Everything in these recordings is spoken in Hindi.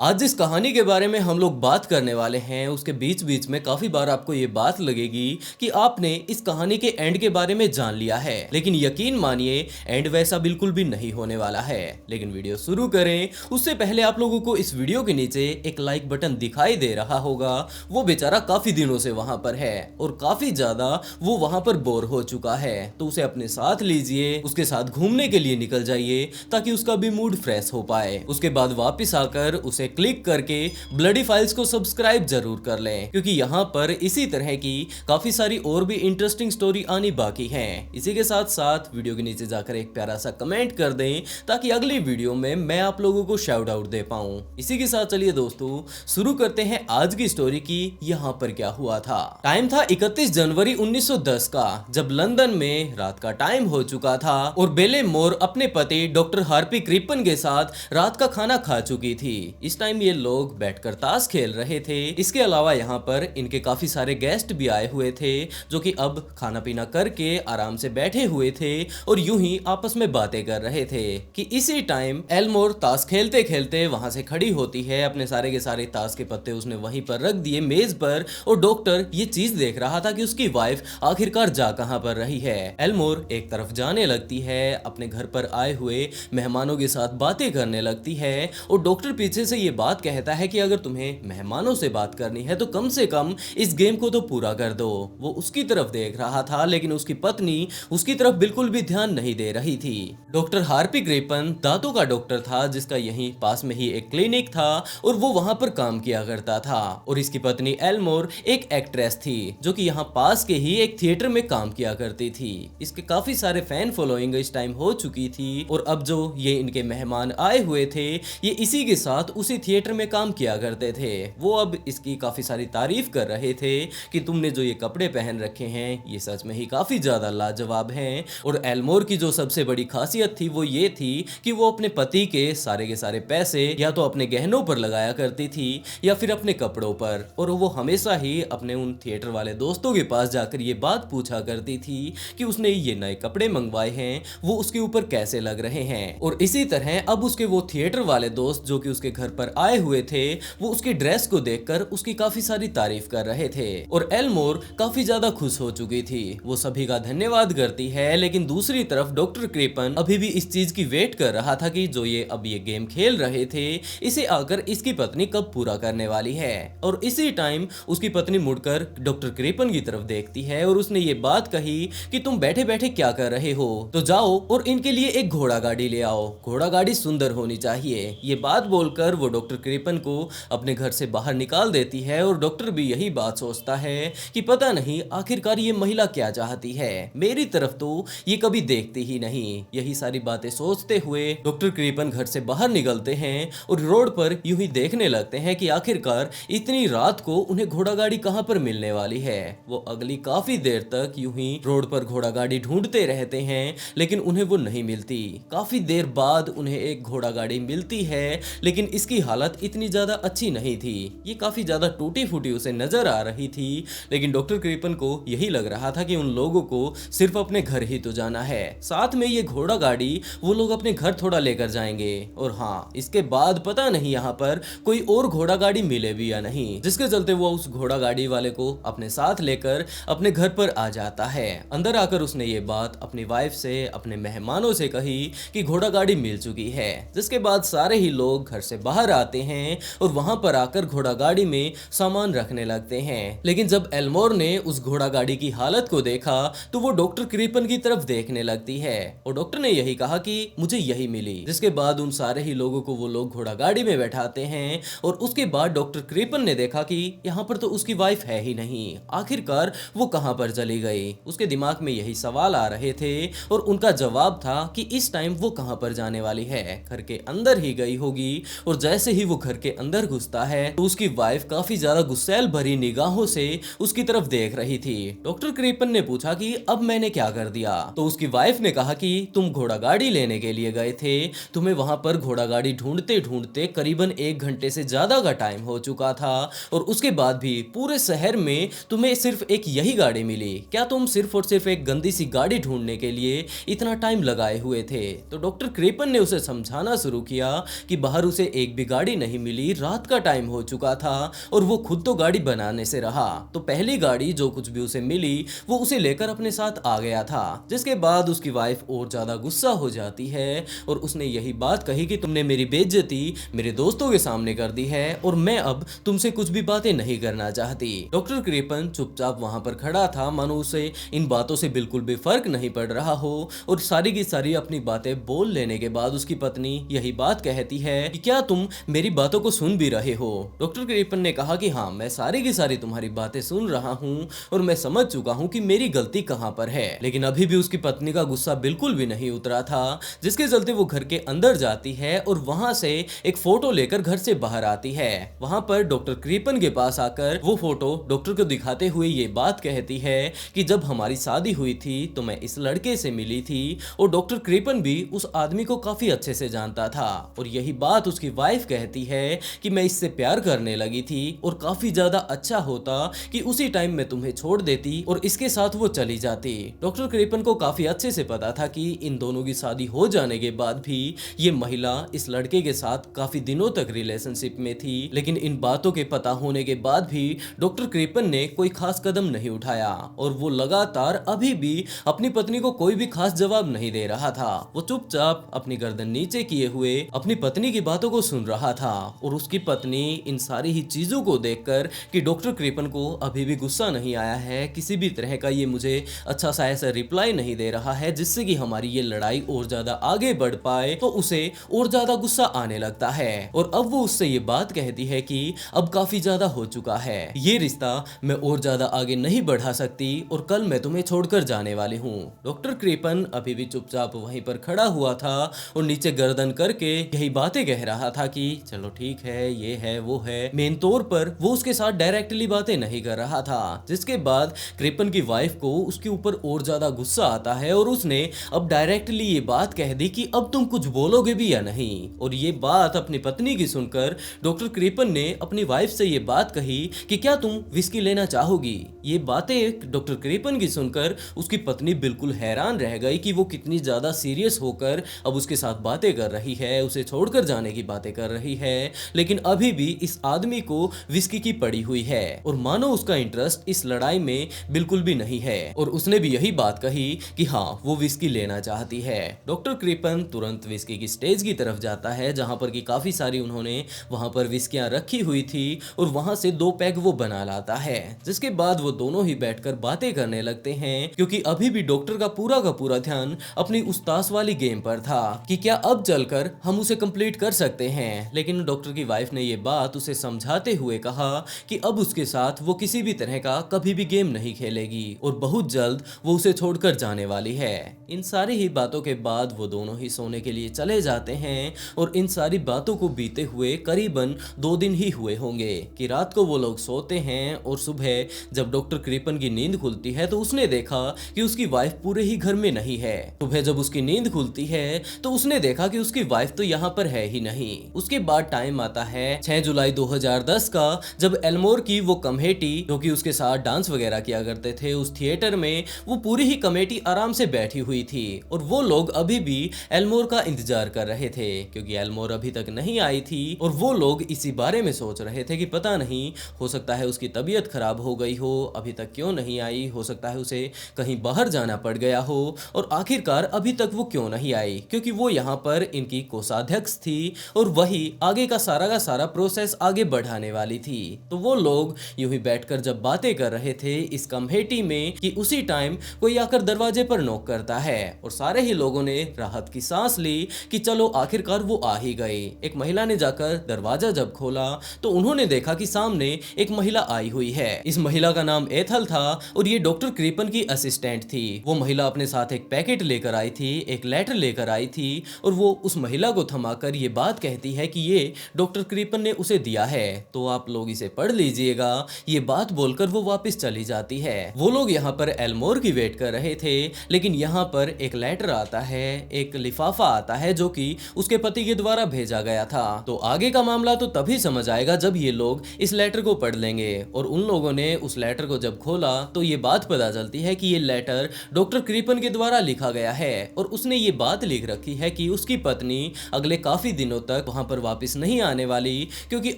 आज जिस कहानी के बारे में हम लोग बात करने वाले हैं उसके बीच बीच में काफी बार आपको ये बात लगेगी कि आपने इस कहानी के एंड के बारे में जान लिया है, लेकिन यकीन मानिए एंड वैसा बिल्कुल भी नहीं होने वाला है। लेकिन वीडियो शुरू करें उससे पहले आप लोगों को इस वीडियो के नीचे एक लाइक बटन दिखाई दे रहा होगा। वो बेचारा काफी दिनों से वहां पर है और काफी ज्यादा वो वहां पर बोर हो चुका है, तो उसे अपने साथ लीजिए, उसके साथ घूमने के लिए निकल जाइए ताकि उसका भी मूड फ्रेश हो पाए। उसके बाद वापिस आकर उसे क्लिक करके ब्लडी फाइल्स को सब्सक्राइब जरूर कर लें, क्योंकि यहाँ पर इसी तरह की काफी सारी और भी इंटरेस्टिंग स्टोरी आनी बाकी हैं। इसी के साथ साथ वीडियो के नीचे जाकर एक प्यारा सा कमेंट कर दें ताकि अगली वीडियो में मैं आप लोगों को शाउट आउट दे पाऊं। इसी के साथ चलिए दोस्तों शुरू करते हैं आज की स्टोरी की यहाँ पर क्या हुआ था। टाइम था 31 जनवरी 1910 का, जब लंदन में रात का टाइम हो चुका था और बेले मोर अपने पति डॉक्टर हार्पी क्रिपन के साथ रात का खाना खा चुकी थी। इस टाइम ये लोग बैठकर ताश खेल रहे थे। इसके अलावा यहाँ पर इनके काफी सारे गेस्ट भी आए हुए थे जो कि अब खाना पीना करके आराम से बैठे हुए थे और यूं ही आपस में बातें कर रहे थे कि इसी टाइम एल्मोर ताश खेलते खेलते वहां से खड़ी होती है। अपने सारे के सारे ताश के पत्ते उसने वहीं पर रख दिए मेज पर और डॉक्टर ये चीज देख रहा था कि उसकी वाइफ आखिरकार जा कहां पर रही है। एल्मोर एक तरफ जाने लगती है, अपने घर पर आए हुए मेहमानों के साथ बातें करने लगती है और डॉक्टर पीछे से ये बात कहता है कि अगर तुम्हें मेहमानों से बात करनी है तो कम से कम इस गेम को तो पूरा कर दो। वो उसकी तरफ देख रहा था लेकिन उसकी पत्नी उसकी तरफ बिल्कुल भी ध्यान नहीं दे रही थी। डॉक्टर हार्पी क्रिपन दांतों का डॉक्टर था जिसका यहीं पास में ही एक क्लिनिक था और वो वहां पर काम किया करता था। और इसकी पत्नी एल्मोर एक एक्ट्रेस थी जो कि यहाँ पास के ही एक थिएटर में काम किया करती थी। इसके काफी सारे फैन फॉलोइंग इस टाइम हो चुकी थी और अब जो ये इनके मेहमान आए हुए थे ये इसी के साथ उसी थिएटर में काम किया करते थे। वो अब इसकी काफी सारी तारीफ कर रहे थे कि तुमने जो ये कपड़े पहन रखे हैं ये सच में ही काफी ज्यादा लाजवाब हैं। और एल्मोर की जो सबसे बड़ी खासियत थी वो ये थी कि वो अपने पति के सारे पैसे या तो अपने गहनों पर लगाया करती थी या फिर अपने कपड़ों पर। और वो हमेशा ही अपने उन थिएटर वाले दोस्तों के पास जाकर ये बात पूछा करती थी कि उसने ये नए कपड़े मंगवाए हैं वो उसके ऊपर कैसे लग रहे हैं। और इसी तरह अब उसके वो थिएटर वाले दोस्त जो कि उसके घर पर आए हुए थे वो उसकी ड्रेस को देखकर उसकी काफी सारी तारीफ कर रहे थे और एल्मोर काफी ज्यादा खुश हो चुकी थी। वो सभी का धन्यवाद करती है, लेकिन दूसरी तरफ डॉक्टर क्रिपन अभी भी इस चीज की वेट कर रहा था कि जो ये अब ये गेम खेल रहे थे इसे आकर इसकी पत्नी कब पूरा करने वाली है। और इसी टाइम उसकी पत्नी मुड़कर डॉक्टर क्रिपन की तरफ देखती है और उसने ये बात कही कि तुम बैठे बैठे क्या कर रहे हो, तो जाओ और इनके लिए एक घोड़ा गाड़ी ले आओ, घोड़ा गाड़ी सुंदर होनी चाहिए। ये बात बोलकर वो डॉक्टर क्रिपन को अपने घर से बाहर निकाल देती है और डॉक्टर भी यही बात सोचता है कि पता नहीं आखिरकार ये महिला क्या चाहती है, मेरी तरफ तो ये कभी देखती ही नहीं। यही सारी बातें सोचते हुए डॉक्टर क्रिपन घर से बाहर निकलते हैं और रोड पर यूं ही देखने लगते हैं कि आखिरकार इतनी रात को उन्हें घोड़ा गाड़ी कहां पर मिलने वाली है। वो अगली काफी देर तक यूं ही रोड पर घोड़ा गाड़ी ढूंढते रहते हैं लेकिन उन्हें वो नहीं मिलती। काफी देर बाद उन्हें एक घोड़ा गाड़ी मिलती है लेकिन इसकी हालत इतनी ज्यादा अच्छी नहीं थी, ये काफी ज्यादा टूटी फूटी उसे नजर आ रही थी। लेकिन डॉक्टर क्रिपन को यही लग रहा था कि उन लोगों को सिर्फ अपने घर ही तो जाना है, साथ में ये घोड़ा गाड़ी वो लोग अपने घर थोड़ा लेकर जाएंगे। और हाँ, इसके बाद पता नहीं यहाँ पर कोई और घोड़ा गाड़ी मिले भी या नहीं, जिसके चलते वो उस घोड़ा गाड़ी वाले को अपने साथ लेकर अपने घर पर आ जाता है। अंदर आकर उसने ये बात अपनी वाइफ से अपने मेहमानों से कही कि घोड़ा गाड़ी मिल चुकी है, जिसके बाद सारे ही लोग घर से बाहर आते हैं और वहां पर आकर घोड़ा गाड़ी में सामान रखने लगते हैं। लेकिन जब एल्मोर ने उस घोड़ा गाड़ी की हालत को देखा तो वो डॉक्टर क्रिपन की तरफ देखने लगती है और डॉक्टर ने यही कहा कि मुझे यही मिली, जिसके बाद उन सारे ही लोगों को वो लोग घोड़ा गाड़ी में बैठाते हैं। और उसके बाद डॉक्टर क्रिपन ने देखा कि यहाँ पर तो उसकी वाइफ है ही नहीं, आखिरकार वो कहाँ पर चली गई। उसके दिमाग में यही सवाल आ रहे थे और उनका जवाब था कि इस टाइम वो कहाँ पर जाने वाली है, घर के अंदर ही गई होगी। और जैसे ही वो घर के अंदर घुसता है तो उसकी वाइफ काफी ज्यादा गुस्सैल भरी निगाहों से उसकी तरफ देख रही थी। डॉक्टर क्रिपन ने पूछा कि अब मैंने क्या कर दिया, तो उसकी वाइफ ने कहा कि तुम घोड़ा गाड़ी लेने के लिए गए थे, तुम्हें वहां पर घोड़ा गाड़ी ढूंढते ढूंढते करीबन 1 घंटे से ज्यादा का टाइम हो चुका था और उसके बाद भी पूरे शहर में तुम्हें सिर्फ एक यही गाड़ी मिली, क्या तुम सिर्फ और सिर्फ एक गंदी सी गाड़ी ढूंढने के लिए इतना टाइम लगाए हुए थे। तो डॉक्टर क्रिपन ने उसे समझाना शुरू किया कि बाहर उसे एक भी गाड़ी नहीं मिली, रात का टाइम हो चुका था और वो खुद तो गाड़ी बनाने से रहा, तो पहली गाड़ी जो कुछ भी उसे मिली वो उसे लेकर अपने साथ आ गया था। जिसके बाद उसकी वाइफ और ज्यादा गुस्सा हो जाती है और उसने यही बात कही कि तुमने मेरी बेइज्जती मेरे दोस्तों के सामने कर दी है और मैं अब तुमसे कुछ भी बातें नहीं करना चाहती। डॉक्टर क्रेपन चुपचाप वहां पर खड़ा था, मानो उसे इन बातों से बिल्कुल भी फर्क नहीं पड़ रहा हो, और सारी की सारी अपनी बातें बोल लेने के बाद उसकी पत्नी यही बात कहती है कि क्या तुम मेरी बातों को सुन भी रहे हो। डॉक्टर क्रेपन ने कहा कि हाँ, मैं सारी की सारी तुम्हारी बातें सुन रहा हूँ और मैं समझ चुका हूँ कि मेरी गलती कहाँ पर है। लेकिन अभी भी उसकी पत्नी का गुस्सा बिल्कुल भी नहीं उतरा था, जिसके चलते वो घर के अंदर जाती है और वहां से एक फोटो लेकर घर से बाहर आती है। वहां पर डॉक्टर क्रेपन के पास आकर वो फोटो डॉक्टर को दिखाते हुए ये बात कहती है कि जब हमारी शादी हुई थी तो मैं इस लड़के से मिली थी और डॉक्टर क्रेपन भी उस आदमी को काफी अच्छे से जानता था, और यही बात उसकी वाइफ कहती है कि मैं इससे प्यार करने लगी थी और काफी ज्यादा अच्छा होता कि उसी टाइम मैं तुम्हें छोड़ देती और इसके साथ वो चली जाती। डॉक्टर क्रेपन को काफी अच्छे से पता था कि इन दोनों की शादी हो जाने के बाद भी ये महिला इस लड़के के साथ काफी दिनों तक रिलेशनशिप में थी, लेकिन इन बातों के पता होने के बाद भी डॉक्टर क्रेपन ने कोई खास कदम नहीं उठाया और वो लगातार अभी भी अपनी पत्नी को कोई भी खास जवाब नहीं दे रहा था। वो चुपचाप अपनी गर्दन नीचे किए हुए अपनी पत्नी की बातों को सुन रहा था और उसकी पत्नी इन सारी ही चीजों को देखकर कि डॉक्टर क्रेपन को अभी भी गुस्सा नहीं आया है, किसी भी तरह का ये मुझे अच्छा सा ऐसा रिप्लाई नहीं दे रहा है जिससे कि हमारी ये लड़ाई और ज्यादा आगे बढ़ पाए, तो उसे और ज्यादा गुस्सा आने लगता है और अब वो उससे ये बात कहती है कि अब काफी ज्यादा हो चुका है, ये रिश्ता मैं और ज्यादा आगे नहीं बढ़ा सकती और कल मैं तुम्हें छोड़कर जाने वाली हूँ। डॉक्टर क्रेपन अभी भी चुपचाप वहीं पर खड़ा हुआ था और नीचे गर्दन करके यही बातें कह रहा था कि चलो ठीक है, ये है वो है। मेन तौर पर वो उसके साथ डायरेक्टली बातें नहीं कर रहा था, जिसके बाद क्रेपन की वाइफ को उसके ऊपर और ज्यादा गुस्सा आता है और उसने अब डायरेक्टली ये बात कह दी कि अब तुम कुछ बोलोगे भी या नहीं। और ये बात अपनी पत्नी की सुनकर डॉक्टर क्रेपन ने अपनी वाइफ से ये बात कही कि क्या तुम विस्की लेना चाहोगी। ये बातें डॉक्टर क्रेपन की सुनकर उसकी पत्नी बिल्कुल हैरान रह गई कि वो कितनी ज्यादा सीरियस होकर अब उसके साथ बातें कर रही है, उसे छोड़कर जाने की बातें कर रही है, लेकिन अभी भी इस आदमी को विस्की की पड़ी हुई है और मानो उसका इंटरेस्ट इस लड़ाई में बिल्कुल भी नहीं है। और उसने भी यही बात कही कि हाँ, वो विस्की लेना चाहती है। डॉक्टर क्रेपन तुरंत विस्की की स्टेज की तरफ जाता है जहां पर कि काफी सारी उन्होंने वहां पर विस्कियां रखी हुई थी और वहां से 2 पैग वो बना लाता है, जिसके बाद वो दोनों ही बैठकर बातें करने लगते हैं क्योंकि अभी भी डॉक्टर का पूरा ध्यान अपनी उस ताश वाली गेम पर था कि क्या अब चलकर हम उसे कंप्लीट कर सकते हैं। लेकिन डॉक्टर की वाइफ ने ये बात उसे समझाते हुए कहा कि अब उसके साथ वो किसी भी तरह का कभी भी गेम नहीं खेलेगी और बहुत जल्द वो उसे छोड़कर जाने वाली है। इन सारी ही बातों के बाद वो दोनों ही सोने के लिए चले जाते हैं और इन सारी बातों को बीते हुए करीबन 2 दिन ही हुए होंगे कि रात को वो लोग सोते हैं और सुबह जब डॉक्टर क्रेपन की नींद खुलती है तो उसने देखा कि उसकी वाइफ पूरे ही घर में नहीं है। सुबह जब उसकी नींद खुलती है तो उसने देखा कि उसकी वाइफ तो यहाँ पर है ही नहीं। उसके बाद टाइम आता है 6 जुलाई 2010 का, जब एल्मोर की वो कमेटी जो कि उसके साथ डांस वगैरह किया करते थे उस थिएटर में वो पूरी ही कमेटी आराम से बैठी हुई थी और वो लोग अभी भी एल्मोर का इंतजार कर रहे थे क्योंकि एल्मोर अभी तक नहीं आई थी और वो लोग इसी बारे में सोच रहे थे कि पता नहीं, हो सकता है उसकी तबीयत खराब हो गई हो, अभी तक क्यों नहीं आई, हो सकता है उसे कहीं बाहर जाना पड़ गया हो और आखिरकार अभी तक वो क्यों नहीं आई क्योंकि वो यहाँ पर इनकी कोषाध्यक्ष थी और वही आगे का सारा प्रोसेस आगे बढ़ाने वाली थी। तो वो लोग यूं ही बैठकर जब बातें कर रहे थे इस कमेटी में कि उसी टाइम कोई आकर दरवाजे पर नॉक करता है और सारे ही लोगों ने राहत की सांस ली कि चलो आखिरकार वो आ ही गई। एक महिला ने जाकर दरवाजा जब खोला तो उन्होंने देखा कि सामने एक महिला आई हुई है। इस महिला का नाम एथल था और ये डॉक्टर क्रेपन की असिस्टेंट थी। वो महिला अपने साथ एक पैकेट लेकर आई थी, एक लेटर लेकर आई थी और वो उस महिला को थमाकर ये बात कहती है कि ये डॉक्टर क्रेपन ने उसे दिया है तो आप लोग इसे पढ़ लीजिएगा। ये बात बोलकर वो वापस चली जाती है। वो लोग यहाँ पर एल्मोर की वेट कर रहे थे लेकिन यहाँ पर एक लेटर आता है, एक लिफाफा आता है जो कि उसके पति के द्वारा भेजा गया था। तो आगे का मामला तो तभी समझ आएगा जब ये लोग इस लेटर को पढ़ लेंगे। और उन लोगों ने उस लेटर को जब खोला तो ये बात पता चलती है कि ये लेटर डॉक्टर क्रेपन के द्वारा लिखा गया है और उसने ये बात लिख रखी है कि उसकी पत्नी अगले काफी दिनों तक वहां पर वापस नहीं आने वाली, क्योंकि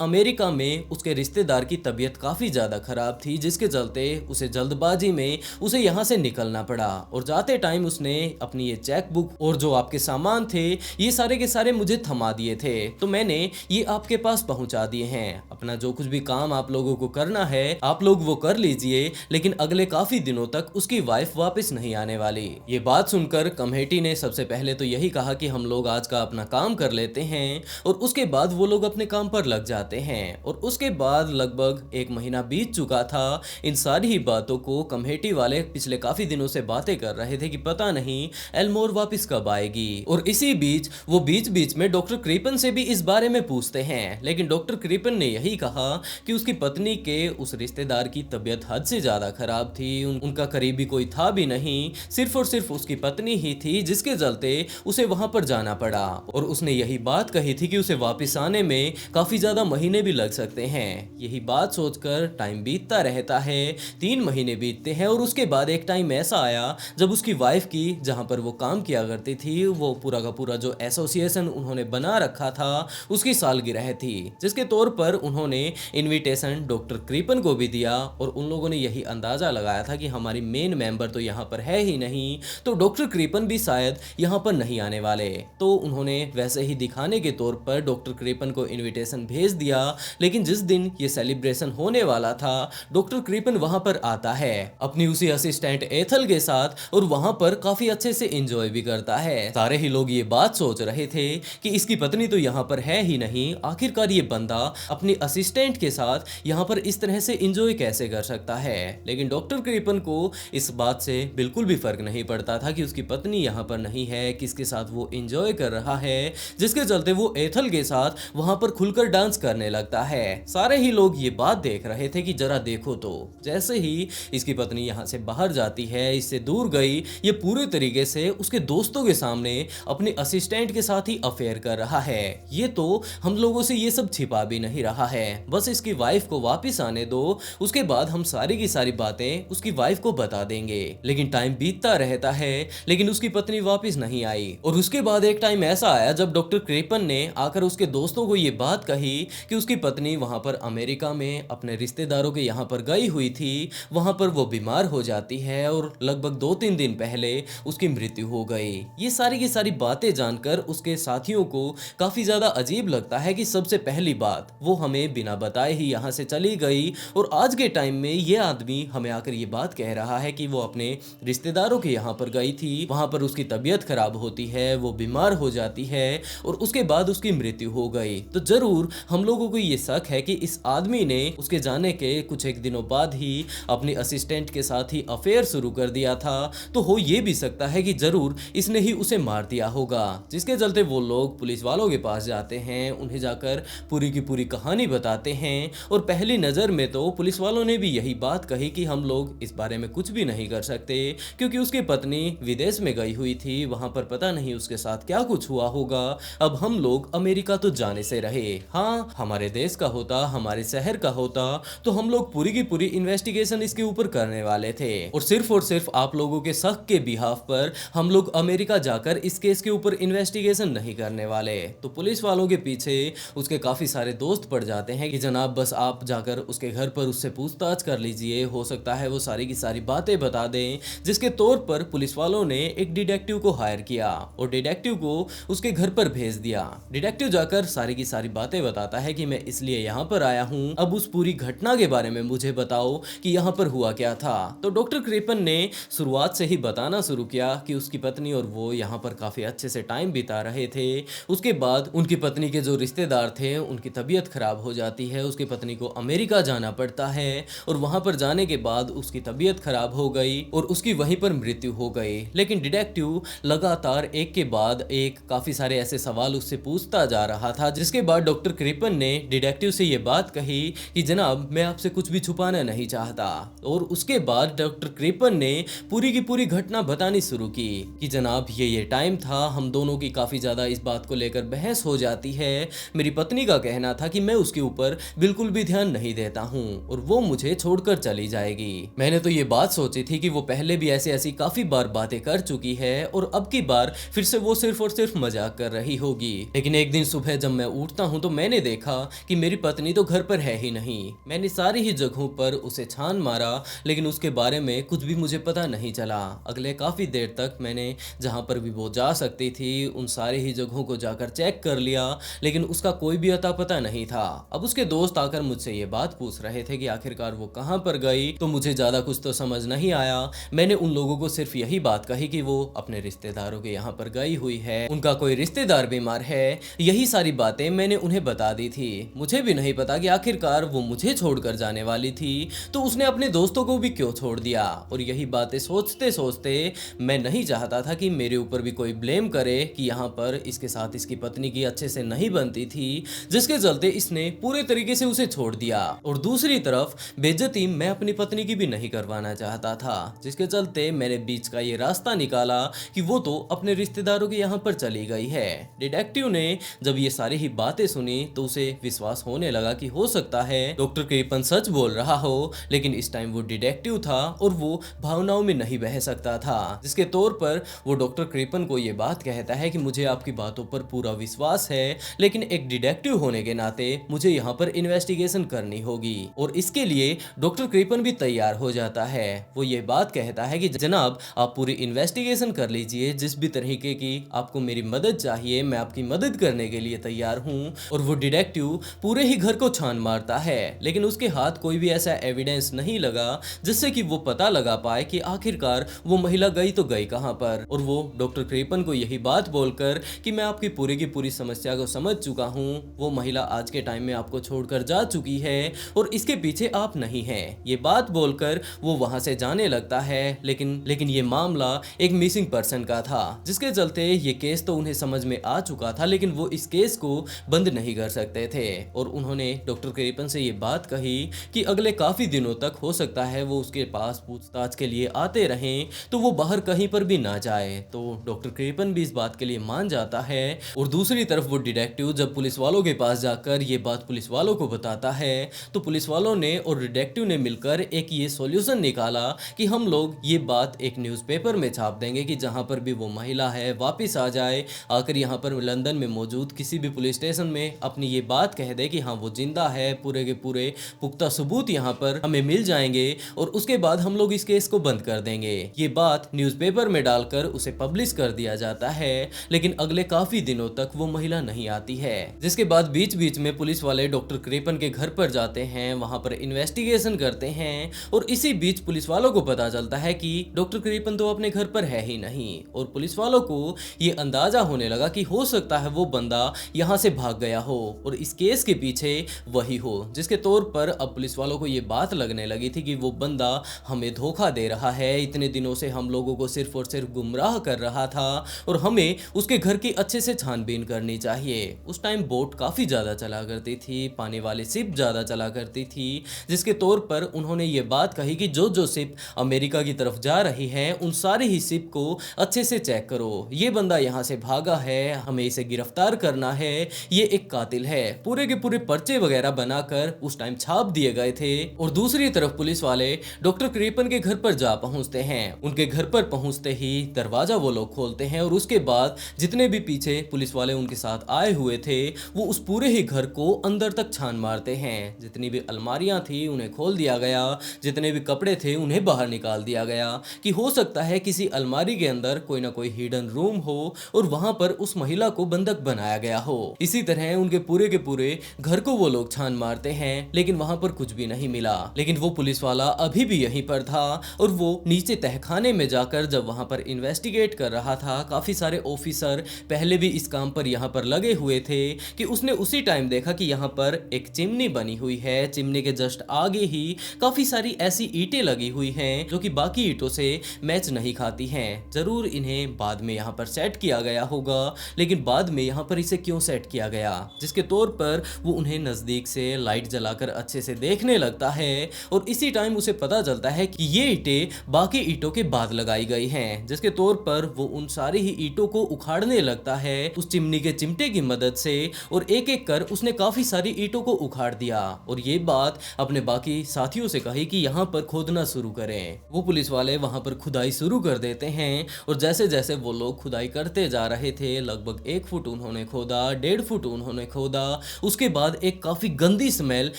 अमेरिका में उसके रिश्तेदार की तबीयत काफी ज्यादा खराब थी, जिसके चलते उसे जल्दबाजी में उसे यहाँ से निकलना पड़ा। और जाते टाइम उसने अपनी ये चेक बुक और जो आपके सामान थे ये सारे के सारे मुझे थमा दिए थे, तो मैंने ये आपके पास पहुंचा दिए हैं। अपना जो कुछ भी काम आप लोगों को करना है आप लोग वो कर लीजिए, लेकिन अगले काफी दिनों तक उसकी वाइफ वापस नहीं आने वाली। ये बात सुनकर कमेटी ने सबसे पहले तो यही कहा कि हम लोग आज का अपना काम कर लेते हैं, और उसके बाद वो लोग अपने काम पर लग जाते हैं। और उसके बाद लगभग 1 महीना बीत चुका था। इन सारी ही बातों को कमेटी वाले पिछले काफी दिनों से बातें कर रहे थे कि पता नहीं एल्मोर वापस कब आएगी। और इसी बीच वो बीच बीच में डॉक्टर क्रीपन से भी इस बारे में पूछते हैं, लेकिन डॉक्टर क्रीपन ने यही कहा कि उसकी पत्नी के उस रिश्तेदार की तबीयत हद से ज्यादा खराब थी। उनका करीबी कोई था भी नहीं, सिर्फ और सिर्फ उसकी पत्नी ही थी, जिसके चलते उसे वहां पर जाना पड़ा। और उसने यही बात कही थी कि उसे वापस आने में काफी ज्यादा महीने भी लग सकते हैं। यही बात सोचकर टाइम बीतता रहता है, 3 महीने बीतते हैं। और उसके बाद एक टाइम ऐसा आया जब उसकी वाइफ की, जहां पर वो काम किया करती थी, वो पूरा का पूरा जो एसोसिएशन उन्होंने बना रखा था उसकी सालगिरह थी, जिसके तौर पर उन्होंने इनविटेशन डॉक्टर क्रीपन को भी दिया। और उन लोगों ने यही अंदाजा लगाया था कि हमारी मेन मेंबर तो यहाँ पर है ही नहीं, तो डॉक्टर क्रीपन भी शायद यहाँ पर नहीं आने वाले। तो उन्होंने वैसे ही दिखाने के तौर पर डॉक्टर क्रीपन को इनविटेशन भेज दिया। लेकिन जिस दिन ये सेलिब्रेशन होने वाला था, डॉक्टर क्रीपन वहां पर आता है अपनी उसी असिस्टेंट एथल के साथ, और वहां पर काफी अच्छे से एंजॉय भी करता है। सारे ही लोग ये बात सोच रहे थे कि इसकी पत्नी तो यहाँ पर है ही नहीं, आखिरकार ये बंदा अपनी असिस्टेंट के साथ यहाँ पर इस तरह से एंजॉय कैसे कर सकता है। लेकिन डॉक्टर क्रीपन को इस बात से बिल्कुल भी फर्क नहीं पड़ता था कि उसकी पत्नी यहाँ पर नहीं है, किसके साथ वो एंजॉय कर रहा है, जिसके चलते वो एथल के साथ वहां पर खुलकर डांस करने लगता है। सारे ही लोग ये बात देख रहे थे कि जरा देखो तो, जैसे ही इसकी पत्नी यहाँ से बाहर जाती है, इससे दूर गई, ये पूरे तरीके से उसके दोस्तों के सामने अपने असिस्टेंट के साथ ही अफेयर कर रहा है। ये तो हम लोगों से ये सब छिपा भी नहीं रहा है, बस इसकी वाइफ को वापस आने दो, उसके बाद हम सारी की सारी बातें उसकी वाइफ को बता देंगे। लेकिन टाइम बीतता रहता है, लेकिन उसकी पत्नी वापस नहीं आई। और उसके बाद एक टाइम ऐसा आया जब डॉक्टर क्रीपन ने आकर उसके दोस्तों को ये बात कही कि उसकी पत्नी वहां पर अमेरिका में अपने रिश्तेदारों के यहाँ पर गई हुई थी, वहां पर वो बीमार हो जाती है और लगभग 2-3 दिन पहले उसकी मृत्यु हो गई। ये सारी की सारी बातें जानकर उसके साथियों को काफी ज्यादा अजीब लगता है कि सबसे पहली बात वो हमें बिना बताए ही यहाँ से चली गई, और आज के टाइम में ये आदमी हमें आकर ये बात कह रहा है कि वो अपने रिश्तेदारों के यहाँ पर गई थी, वहां पर उसकी तबीयत खराब होती है, वो बीमार हो जाती है और उसके बाद उसकी मृत्यु हो गई। तो जरूर हम लोगों को ये शक है कि इस आदमी ने उसके जाने के कुछ एक दिनों बाद ही अपनी असिस्टेंट के साथ ही अफेयर शुरू कर दिया था। तो हो ये भी सकता है कि जरूर इसने ही उसे मार दिया होगा, जिसके चलते वो लोग पुलिस वालों के पास जाते हैं, उन्हें जाकर पूरी की पूरी कहानी बताते हैं। और पहली नजर में तो पुलिस वालों ने भी यही बात कही कि हम लोग इस बारे में कुछ भी नहीं कर सकते, क्योंकि उसकी पत्नी विदेश में गई हुई थी, वहां पर पता नहीं उसके साथ क्या कुछ हुआ होगा। अब हम लोग अमेरिका तो जाने से रहे, हाँ हमारे देश का होता, हमारे शहर का होता, तो हम लोग पूरी की पूरी इन्वेस्टिगेशन इसके ऊपर करने वाले थे, और सिर्फ आप लोगों के शक के बिहाफ पर हम लोग अमेरिका जाकर इस केस के ऊपर इन्वेस्टिगेशन नहीं करने वाले। तो पुलिस वालों के पीछे उसके काफी सारे दोस्त पड़ जाते हैं कि जनाब बस आप जाकर उसके घर पर उससे पूछताछ कर लीजिए, हो सकता है वो सारी की सारी बातें बता दें। जिसके तौर पर पुलिस वालों ने एक डिटेक्टिव को हायर किया और डिटेक्टिव को उसके घर पर भेज दिया। डिटेक्टिव जाकर सारी की सारी बातें बताता है कि मैं इसलिए यहाँ पर आया हूँ, अब उस पूरी घटना के बारे में मुझे बताओ कि यहाँ पर हुआ क्या था। तो डॉक्टर क्रीपन ने शुरुआत से ही बताना शुरू किया कि उसकी पत्नी और वो यहाँ पर काफी अच्छे से टाइम बिता रहे थे। उसके बाद उनकी पत्नी के जो रिश्तेदार थे उनकी तबीयत खराब हो जाती है, उसकी पत्नी को अमेरिका जाना पड़ता है, और वहां पर जाने के बाद उसकी तबीयत खराब हो गई और उसकी वहीं पर मृत्यु हो गई। लेकिन डिटेक्टिव लगातार एक के बाद एक काफी सारे ऐसे सवाल उससे पूछता जा रहा था, जिसके बाद डॉक्टर क्रीपन ने डिटेक्टिव से ये बात कही कि जनाब मैं आपसे कुछ भी छुपाना नहीं चाहता। और उसके बाद डॉक्टर क्रीपन ने पूरी की पूरी घटना बतानी शुरू की कि जनाब ये टाइम था, हम दोनों की काफी ज्यादा इस बात को लेकर बहस हो जाती है। मेरी पत्नी का कहना था कि मैं उसके ऊपर बिल्कुल भी ध्यान नहीं देता हूँ और वो मुझे छोड़कर चली जाएगी। मैंने तो ये बात सोची थी कि वो पहले भी ऐसी काफी बार बातें कर चुकी है और अब की बार फिर से वो सिर्फ और सिर्फ मजाक कर रही होगी। लेकिन एक दिन दिन सुबह जब मैं उठता हूँ तो मैंने देखा कि मेरी पत्नी तो घर पर है ही नहीं। मैंने सारी ही जगहों पर उसे छान मारा, लेकिन उसके बारे में कुछ भी मुझे पता नहीं चला। अगले काफ़ी देर तक मैंने जहाँ पर भी वो जा सकती थी उन सारी ही जगहों को जाकर चेक कर लिया, लेकिन उसका कोई भी अता पता नहीं था। अब उसके दोस्त आकर मुझसे ये बात पूछ रहे थे कि आखिरकार वो कहाँ पर गई, तो मुझे ज़्यादा कुछ तो समझ नहीं आया। मैंने उन लोगों को सिर्फ यही बात कही कि वो अपने रिश्तेदारों के यहाँ पर गई हुई है, उनका कोई रिश्तेदार बीमार है। यही सारी बातें मैंने उन्हें बता दी थी। मुझे भी नहीं पता कि आखिरकार वो मुझे छोड़कर जाने वाली थी तो उसने अपने दोस्तों को भी क्यों छोड़ दिया। और यही बातें सोचते सोचते मैं नहीं चाहता था कि मेरे ऊपर भी कोई ब्लेम करे कि यहाँ पर इसके साथ इसकी पत्नी की अच्छे से नहीं बनती थी, जिसके चलते इसने पूरे तरीके से उसे छोड़ दिया। और दूसरी तरफ बेइज्जती मैं अपनी पत्नी की भी नहीं करवाना चाहता था, जिसके चलते मैंने बीच का ये रास्ता निकाला कि वो तो अपने रिश्तेदारों के यहाँ पर चली गई है। डिटेक्टिव ने जब ये सारी ही बातें सुनी तो उसे विश्वास होने लगा कि हो सकता है डॉक्टर कृपन सच बोल रहा हो, लेकिन इस टाइम वो डिटेक्टिव था और वो भावनाओं में नहीं बह सकता था। जिसके तौर पर वो डॉक्टर कृपन को ये बात कहता है कि मुझे आपकी बातों पर पूरा विश्वास है, लेकिन एक डिटेक्टिव होने के नाते मुझे यहाँ पर इन्वेस्टिगेशन करनी होगी। और इसके लिए डॉक्टर कृपन भी तैयार हो जाता है। वो ये बात कहता है कि जनाब आप पूरी इन्वेस्टिगेशन कर लीजिए, जिस भी तरीके की आपको मेरी मदद चाहिए मैं आपकी मदद करने के लिए तैयार हूँ। और वो डिटेक्टिव पूरे ही घर को छान मारता है, लेकिन उसके हाथ कोई भी ऐसा एविडेंस नहीं लगा जिससे कि वो पता लगा पाए कि आखिरकार वो महिला गई तो गई कहाँ पर। और वो डॉक्टर कृपन को यही बात बोलकर कि मैं आपकी पूरी की पूरी समस्या को समझ चुका हूँ, वो महिला आज के टाइम में आपको छोड़कर जा चुकी है और इसके पीछे आप नहीं हैं, ये बात बोलकर वो वहां से जाने लगता है। लेकिन ये मामला एक मिसिंग पर्सन का था, जिसके चलते ये केस तो उन्हें समझ में आ चुका था, लेकिन वो इस केस को बंद नहीं कर सकते थे। और उन्होंने डॉक्टर कृपन से ये बात कही कि अगले काफी दिनों तक हो सकता है वो उसके पास पूछताछ के लिए आते रहें, तो वो बाहर कहीं पर भी ना जाए। तो डॉक्टर कृपन भी इस बात के लिए मान जाता है। और दूसरी तरफ वो डिटेक्टिव जब पुलिस वालों के पास जाकर ये बात पुलिस वालों को बताता है तो पुलिस वालों ने और डिटेक्टिव ने मिलकर एक ये सॉल्यूशन निकाला कि हम लोग ये बात एक न्यूज़पेपर में छाप देंगे कि जहां पर भी वो महिला है वापस आ जाए, आकर यहाँ पर लंदन में मौजूद किसी भी पुलिस स्टेशन में अपनी ये बात कह दे कि हाँ वो जिंदा है, पूरे के पूरे पुख्ता सबूत यहाँ पर हमें मिल जाएंगे और उसके बाद हम लोग इस केस को बंद कर देंगे। ये बात न्यूज़पेपर में डालकर उसे पब्लिश कर दिया जाता है, लेकिन अगले काफी दिनों तक वो महिला नहीं आती है। जिसके बाद बीच बीच में पुलिस वाले डॉक्टर कृपन के घर पर जाते हैं, वहां पर इन्वेस्टिगेशन करते हैं और इसी बीच पुलिस वालों को पता चलता है कि डॉक्टर कृपन तो अपने घर पर है ही नहीं। और पुलिस वालों को ये अंदाजा होने लगा कि हो सकता है वो बंदा यहाँ से भाग गया हो और इस केस के पीछे वही हो, जिसके तौर पर अब पुलिस वालों को ये बात लगने लगी थी कि वो बंदा हमें धोखा दे रहा है, इतने दिनों से हम लोगों को सिर्फ और सिर्फ गुमराह कर रहा था और हमें उसके घर की अच्छे से छानबीन करनी चाहिए। उस टाइम बोट काफी ज्यादा चला करती थी, पानी वाली शिप ज्यादा चला करती थी, जिसके तौर पर उन्होंने ये बात कही कि जो शिप अमेरिका की तरफ जा रही है उन सारी ही शिप को अच्छे से चेक करो, ये बंदा यहाँ से भागा है, हमें इसे गिरफ्तार करना है, ये एक कातिल है। पूरे के पूरे पर्चे वगैरह बनाकर उस टाइम छाप दिए गए थे। और दूसरी तरफ पुलिस वाले डॉक्टर कृपन के घर पर जा पहुंचते हैं। उनके घर पर पहुंचते ही दरवाजा वो लोग खोलते हैं और उसके बाद जितने भी पीछे पुलिस वाले उनके साथ आए हुए थे वो उस पूरे ही घर को अंदर तक छान मारते हैं। जितनी भी अलमारियां थी उन्हें खोल दिया गया, जितने भी कपड़े थे उन्हें बाहर निकाल दिया गया कि हो सकता है किसी अलमारी के अंदर कोई ना कोई हिडन रूम हो और वहां पर उस महिला को बंधक बनाया गया हो। इसी तरह उनके पूरे के पूरे घर को वो लोग छान मारते हैं, लेकिन वहां पर कुछ भी नहीं मिला। लेकिन वो पुलिस वाला अभी भी यहीं पर था और वो नीचे तहखाने में जाकर जब वहां पर इन्वेस्टिगेट कर रहा था, काफी सारे ऑफिसर पहले भी इस काम पर यहाँ पर लगे हुए थे कि उसने उसी टाइम देखा कि यहाँ पर एक चिमनी बनी हुई है। चिमनी के जस्ट आगे ही काफी सारी ऐसी ईंटें लगी हुई हैं जो कि बाकी ईंटों से मैच नहीं खाती हैं। जरूर इन्हें बाद में यहाँ पर सेट किया गया होगा, लेकिन बाद में यहाँ पर इसे क्यों सेट किया गया, जिसके तौर पर वो उन्हें नजदीक से लाइट जलाकर अच्छे से देखने लगता है और इसी टाइम उसे पता चलता है कि ये ईंटें बाकी ईंटों के बाद लगाई गई हैं, जिसके तौर पर वो उन सारी ही ईंटों को उखाड़ने लगता है उस चिमनी के चिमटे की मदद से और एक एक कर उसने काफी सारी ईंटों को उखाड़ दिया और ये बात अपने बाकी साथियों से कही कि यहाँ पर खोदना शुरू करें। वो पुलिस वाले वहां पर खुदाई शुरू कर देते हैं और जैसे जैसे वो लोग खुदाई करते जा रहे थे, लगभग 1 फुट उन्होंने खोदा, 1.5 फुट उन्होंने खोदा। उसके बाद एक काफी गंदी स्मेल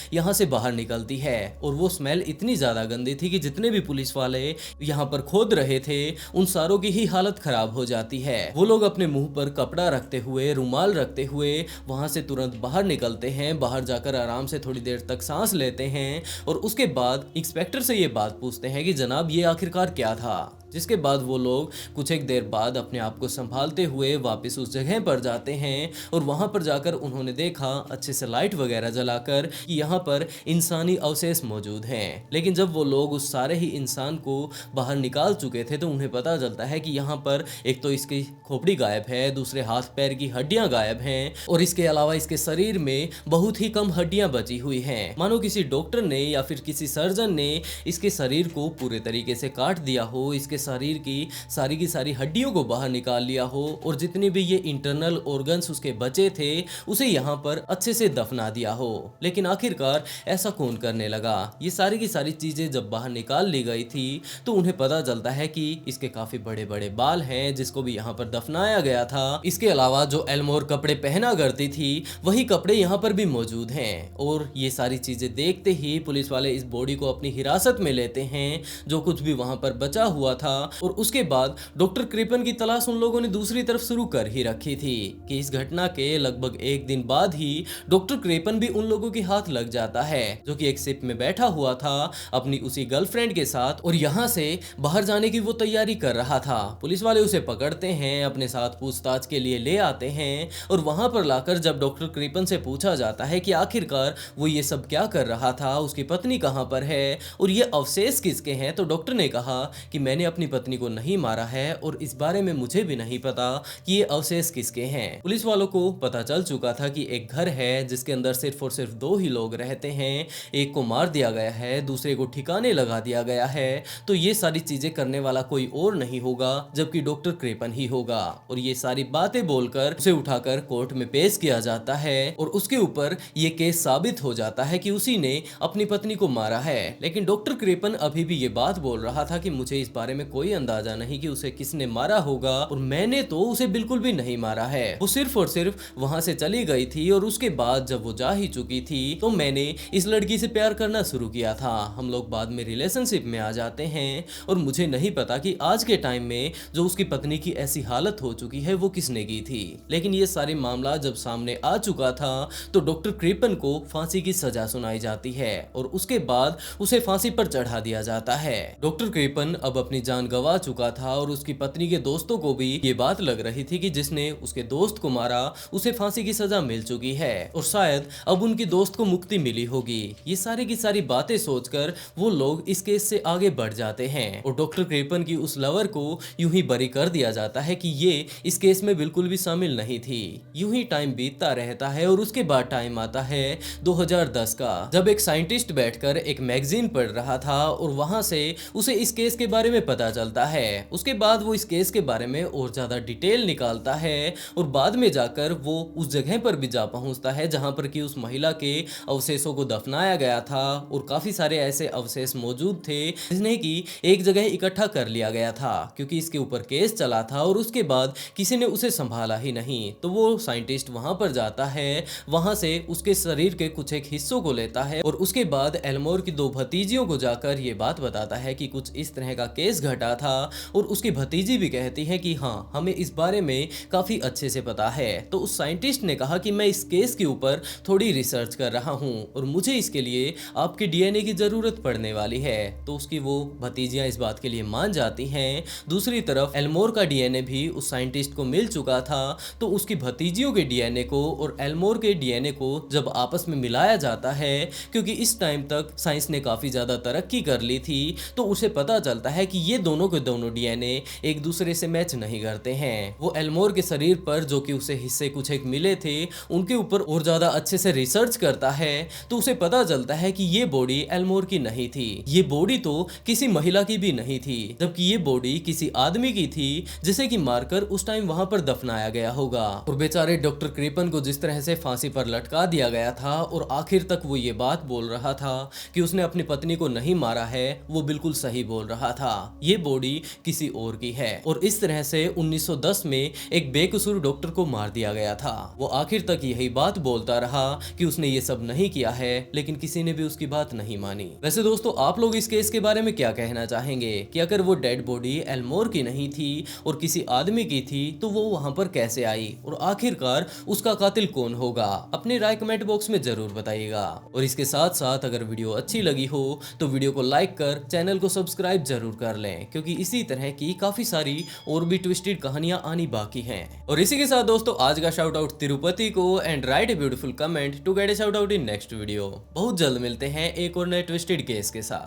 यहाँ से बाहर निकलती है और वो स्मेल इतनी ज्यादा गंदी थी कि जितने भी पुलिस वाले यहाँ पर खोद रहे थे उन सारों की ही हालत खराब हो जाती है। वो लोग अपने मुंह पर कपड़ा रखते हुए, रुमाल रखते हुए वहां से तुरंत बाहर निकलते हैं। बाहर जाकर आराम से थोड़ी देर तक सांस लेते हैं और उसके बाद इंस्पेक्टर से ये बात पूछते हैं कि जनाब ये आखिरकार क्या था। जिसके बाद वो लोग कुछ एक देर बाद अपने आप को संभालते हुए वापस उस जगह पर जाते हैं और वहां पर जाकर उन्होंने देखा अच्छे से लाइट वगैरह जलाकर कि यहाँ पर इंसानी अवशेष मौजूद हैं। लेकिन जब वो लोग उस सारे ही इंसान को बाहर निकाल चुके थे तो उन्हें पता चलता है कि यहाँ पर एक तो इसकी खोपड़ी गायब है, दूसरे हाथ पैर की हड्डियां गायब हैं और इसके अलावा इसके शरीर में बहुत ही कम हड्डियां बची हुई हैं। मानो किसी डॉक्टर ने या फिर किसी सर्जन ने इसके शरीर को पूरे तरीके से काट दिया हो, इसके शरीर की सारी हड्डियों को बाहर निकाल लिया हो और जितने भी ये इंटरनल ऑर्गन्स उसके बचे थे उसे यहाँ पर अच्छे से दफना दिया हो। लेकिन आखिरकार ऐसा कौन करने लगा? ये सारी की सारी चीजें जब बाहर निकाल ली गई थी तो उन्हें पता चलता है कि इसके काफी बड़े बड़े बाल हैं जिसको भी यहाँ पर दफनाया गया था। इसके अलावा जो एल्मोर कपड़े पहना करती थी वही कपड़े यहाँ पर भी मौजूद हैं। और ये सारी चीजें देखते ही पुलिस वाले इस बॉडी को अपनी हिरासत में लेते हैं, जो कुछ भी वहां पर बचा हुआ था। और उसके बाद डॉक्टर क्रिपन की तलाश उन लोगों ने दूसरी तरफ शुरू कर ही रखी थी कि इस घटना के लगभग एक दिन बाद ही डॉक्टर क्रिपन भी उन लोगों के हाथ लग जाता है जो कि एक शिप में बैठा हुआ था अपनी उसी गर्लफ्रेंड के साथ और यहाँ से बाहर जाने की वो तैयारी कर रहा था। पुलिस वाले उसे पकड़ते हैं, अपने साथ पूछताछ के लिए ले आते हैं और वहां पर लाकर जब डॉक्टर क्रिपन से पूछा जाता है कि आखिरकार वो ये सब क्या कर रहा था, उसकी पत्नी कहाँ पर है और ये अवशेष किसके हैं, तो डॉक्टर ने कहा कि मैंने अपनी पत्नी को नहीं मारा है और इस बारे में मुझे भी नहीं पता कि ये अवशेष किसके हैं। पुलिस वालों को पता चल चुका था कि एक घर है जिसके अंदर सिर्फ और सिर्फ 2 ही लोग रहते हैं, एक को मार दिया गया है, दूसरे को ठिकाने लगा दिया गया है। तो ये सारी चीजें करने वाला कोई और नहीं होगा जबकि डॉक्टर क्रिपन ही होगा। और ये सारी बातें बोलकर उसे उठाकर कोर्ट में पेश किया जाता है और उसके ऊपर ये केस साबित हो जाता है कि उसी ने अपनी पत्नी को मारा है। लेकिन डॉक्टर क्रिपन अभी भी ये बात बोल रहा था कि मुझे इस बारे में कोई अंदाजा नहीं कि उसे किसने मारा होगा और मैंने तो उसे बिल्कुल भी नहीं मारा है। वो सिर्फ और सिर्फ वहां से चली गई थी और उसके बाद जब वो जा ही चुकी थी तो मैंने इस लड़की से प्यार करना शुरू किया था। हम लोग बाद में रिलेशनशिप में आ जाते हैं और मुझे नहीं पता कि आज के टाइम में जो उसकी पत्नी की ऐसी हालत हो चुकी है वो किसने की थी। लेकिन ये सारे मामला जब सामने आ चुका था तो डॉक्टर क्रिपन को फांसी की सजा सुनाई जाती है और उसके बाद उसे फांसी पर चढ़ा दिया जाता है। डॉक्टर क्रिपन अब अपनी जान गंवा चुका था और उसकी पत्नी के दोस्तों को भी ये बात लग रही थी कि जिसने उसके दोस्त को मारा उसे फांसी की सजा मिल चुकी है और शायद अब उनकी दोस्त को मुक्ति मिली होगी। ये सारी की सारी बातें सोचकर वो लोग इस केस से आगे बढ़ जाते हैं और डॉक्टर क्रिपन की उस लवर को यूं ही बरी कर दिया जाता है कि ये इस केस में बिल्कुल भी शामिल नहीं थी। यूं ही टाइम बीतता रहता है और उसके बाद टाइम आता है 2010 का, जब एक साइंटिस्ट बैठकर एक मैगजीन पढ़ रहा था और वहां से उसे इस केस के बारे में पता चलता है। उसके बाद वो इस केस के बारे में और ज्यादा डिटेल निकालता है और बाद में जाकर वो उस जगह पर भी जा पहुंचता है जहां पर कि उस महिला के अवशेषों को दफनाया गया था और काफी सारे ऐसे अवशेष मौजूद थे जिन्हें कि एक जगह इकट्ठा कर लिया गया था क्योंकि इसके ऊपर केस चला था और उसके बाद किसी ने उसे संभाला ही नहीं। तो वो साइंटिस्ट वहां पर जाता है, वहां से उसके शरीर के कुछ एक हिस्सों को लेता है और उसके बाद एल्मोर की 2 भतीजियों को जाकर ये बात बताता है कि कुछ इस तरह का केस घटा था और उसकी भतीजी भी कहती है कि हाँ हमें इस बारे में काफी अच्छे से पता है। तो उस साइंटिस्ट ने कहा कि मैं इस केस के ऊपर थोड़ी रिसर्च कर रहा हूँ और मुझे इसके लिए आपके डीएनए की जरूरत पड़ने वाली है। तो उसकी वो भतीजियां इस बात के लिए मान जाती हैं। दूसरी तरफ एल्मोर का डीएनए भी उस साइंटिस्ट को मिल चुका था तो उसकी भतीजियों के डीएनए को और एल्मोर के डीएनए को जब आपस में मिलाया जाता है, क्योंकि इस टाइम तक साइंस ने काफी ज्यादा तरक्की कर ली थी, तो उसे पता चलता है कि ये दोनों के दोनों डीएनए एक दूसरे से मैच नहीं करते हैं। वो एल्मोर के शरीर पर जो कि उसे हिस्से कुछ एक मिले थे उनके ऊपर और ज्यादा अच्छे से रिसर्च करता है तो उसे पता चलता है कि ये बॉडी एल्मोर की नहीं थी, ये बॉडी तो किसी महिला की भी नहीं थी, जबकि ये बॉडी किसी आदमी की थी जिसे कि मारकर उस टाइम वहां पर दफनाया गया होगा। और बेचारे डॉक्टर क्रिपन को जिस तरह से फांसी पर लटका दिया गया था और आखिर तक वो ये बात बोल रहा था कि उसने अपनी पत्नी को नहीं मारा है, वो बिल्कुल सही बोल रहा था। ये ये बॉडी किसी और की है और इस तरह से 1910 में एक बेकसूर डॉक्टर को मार दिया गया था। वो आखिर तक यही बात बोलता रहा कि उसने ये सब नहीं किया है, लेकिन किसी ने भी उसकी बात नहीं मानी। वैसे दोस्तों, आप लोग इस केस के बारे में क्या कहना चाहेंगे कि अगर वो डेड बॉडी एल्मोर की नहीं थी और किसी आदमी की थी तो वो वहां पर कैसे आई और आखिरकार उसका कातिल कौन होगा? अपनी राय कमेंट बॉक्स में जरूर बताइएगा। और इसके साथ साथ अगर वीडियो अच्छी लगी हो तो वीडियो को लाइक कर चैनल को सब्सक्राइब जरूर कर लें, क्योंकि इसी तरह की काफी सारी और भी ट्विस्टेड कहानियां आनी बाकी हैं। और इसी के साथ दोस्तों, आज का शाउट आउट तिरुपति को and write a beautiful comment to get a shout out in next video. बहुत जल्द मिलते हैं एक और नए ट्विस्टेड केस के साथ।